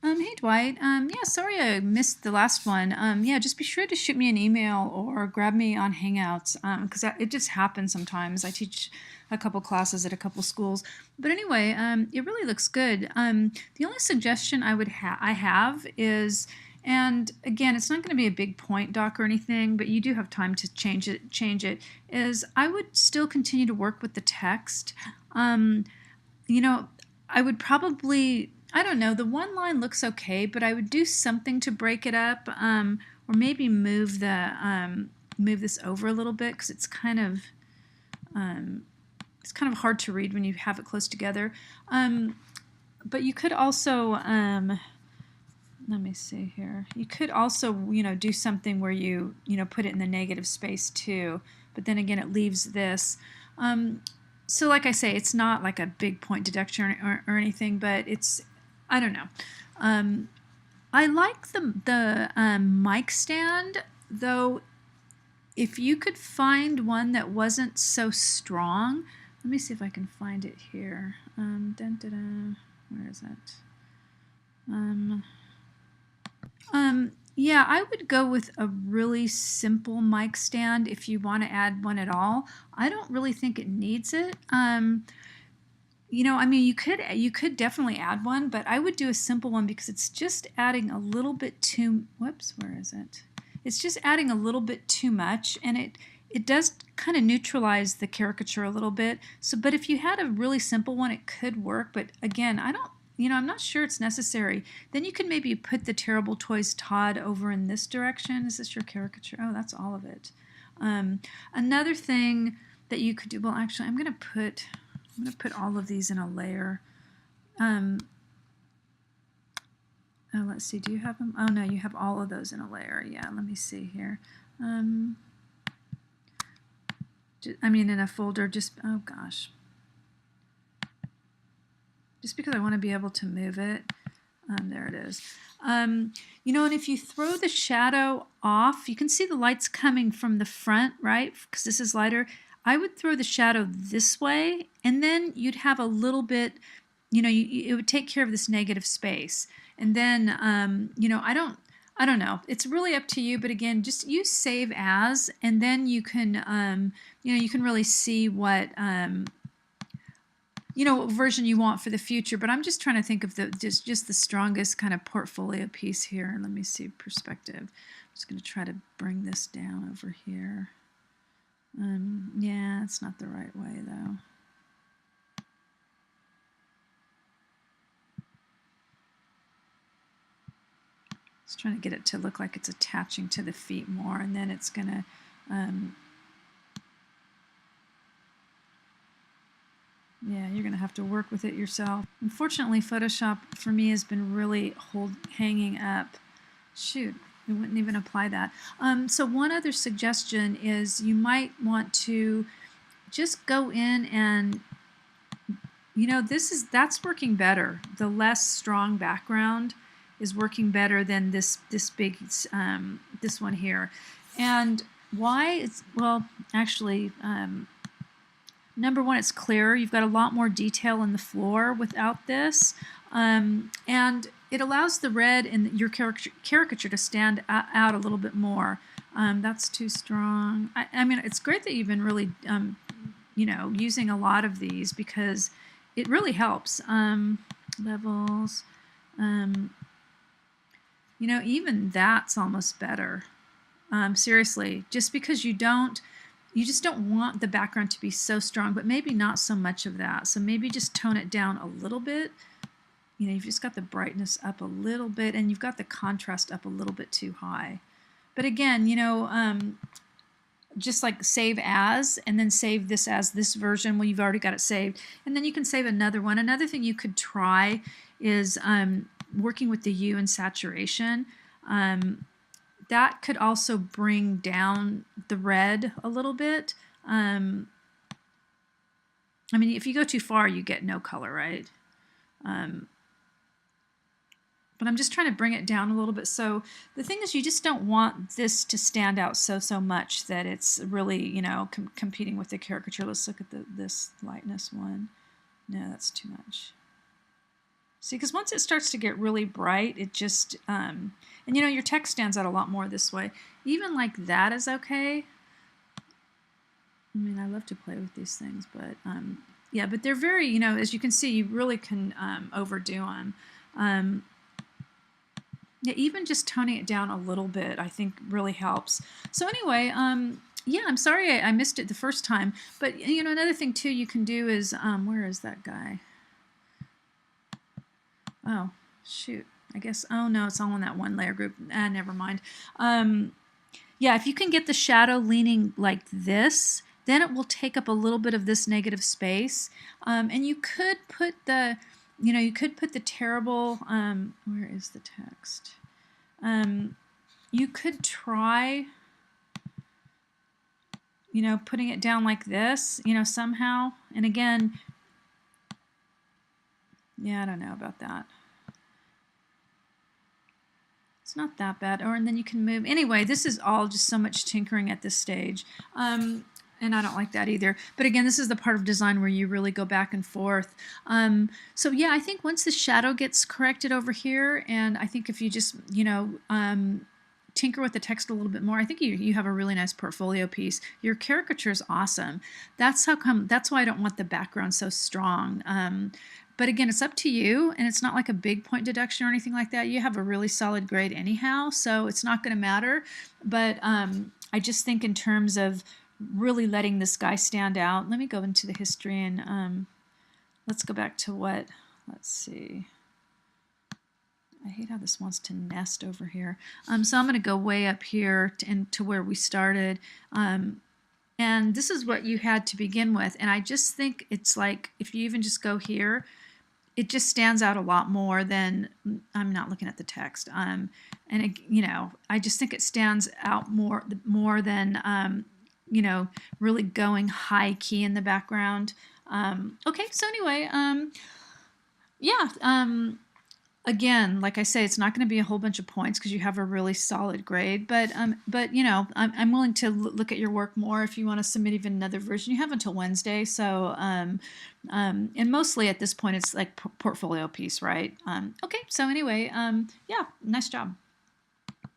Hey Dwight. Yeah, sorry I missed the last one. Yeah, just be sure to shoot me an email or grab me on Hangouts because it just happens sometimes. I teach a couple classes at a couple schools, but anyway, it really looks good. The only suggestion I have is, and again, it's not going to be a big point doc or anything, but you do have time to change it. Is I would still continue to work with the text. Um, you know, I would probably, I don't know, the one line looks okay, but I would do something to break it up, or maybe move this over a little bit because um, it's kind of hard to read when you have it close together. But you could also, let me see here. You could also, do something where you put it in the negative space too. But then again, it leaves this. So like I say, it's not like a big point deduction or anything, but I don't know. I like the mic stand, though. If you could find one that wasn't so strong, let me see if I can find it here. Where is it? Yeah, I would go with a really simple mic stand if you want to add one at all. I don't really think it needs it. I mean, you could definitely add one, but I would do a simple one because it's just adding a little bit too. Whoops, where is it? It's just adding a little bit too much, and it does kind of neutralize the caricature a little bit. So, but if you had a really simple one, it could work. But again, I don't. I'm not sure it's necessary. Then you could maybe put the Terrible Toys Todd over in this direction. Is this your caricature? Oh, that's all of it. Another thing that you could do. Well, actually, I'm going to put all of these in a layer. Let's see. Do you have them? Oh no, you have all of those in a layer. Yeah. Let me see here. I mean, in a folder. Oh gosh. Just because I want to be able to move it. There it is. And if you throw the shadow off, you can see the light's coming from the front, right? Because this is lighter. I would throw the shadow this way, and then you'd have a little bit, it would take care of this negative space. And then, I don't know. It's really up to you. But again, just use save as, and then you can, you can really see what what version you want for the future. But I'm just trying to think of just the strongest kind of portfolio piece here. Let me see perspective. I'm just going to try to bring this down over here. Yeah, it's not the right way though. Just trying to get it to look like it's attaching to the feet more, and then it's going to yeah, you're going to have to work with it yourself. Unfortunately, Photoshop for me has been really hanging up. Shoot, we wouldn't even apply that. So one other suggestion is you might want to just go in and, that's working better. The less strong background is working better than this big, this one here. And why? Well, actually, number one, it's clearer. You've got a lot more detail in the floor without this. And it allows the red in your caricature to stand out a little bit more. That's too strong. I mean, it's great that you've been really, using a lot of these because it really helps. Levels. Even that's almost better. Seriously, just because you just don't want the background to be so strong, but maybe not so much of that. So maybe just tone it down a little bit. You've just got the brightness up a little bit, and you've got the contrast up a little bit too high. But again, just like save as, and then save this as this version. Well, you've already got it saved. And then you can save another one. Another thing you could try is working with the hue and saturation. That could also bring down the red a little bit. I mean, if you go too far, you get no color, right? But I'm just trying to bring it down a little bit. So the thing is, you just don't want this to stand out so much that it's really, competing with the caricature. Let's look at this lightness one. No, that's too much. See, because once it starts to get really bright, it just, and you know, your text stands out a lot more this way. Even like that is okay. I mean, I love to play with these things, but yeah, but they're very, you know, as you can see, you really can overdo them. Yeah, even just toning it down a little bit, I think really helps. So anyway, yeah, I'm sorry I missed it the first time, but you know, another thing too you can do is, where is that guy? Oh, shoot. I guess, oh no, it's all in that one layer group. Never mind. Yeah, if you can get the shadow leaning like this, then it will take up a little bit of this negative space. And you could put the, you know, you could put the terrible, where is the text? You could try, you know, putting it down like this, you know, somehow. And again, yeah, I don't know about that. It's not that bad. Or, and then you can move. Anyway, this is all just so much tinkering at this stage. And I don't like that either. But again, this is the part of design where you really go back and forth. So yeah, I think once the shadow gets corrected over here, and I think if you just, you know, tinker with the text a little bit more, I think you have a really nice portfolio piece. Your caricature is awesome. That's why I don't want the background so strong. But again, it's up to you, and it's not like a big point deduction or anything like that. You have a really solid grade anyhow, so it's not going to matter. But I just think in terms of really letting this guy stand out. Let me go into the history and let's go back to what, let's see. I hate how this wants to nest over here. So I'm going to go way up here to where we started. And this is what you had to begin with. And I just think it's like, if you even just go here, it just stands out a lot more than, I'm not looking at the text. And it, you know, I just think it stands out more than, you know, really going high key in the background. Okay, so anyway, yeah, again, like I say, it's not going to be a whole bunch of points because you have a really solid grade, but you know, I'm willing to look at your work more if you want to submit even another version. You have until Wednesday, so and mostly at this point it's like portfolio piece, right? Okay, so anyway, yeah, nice job.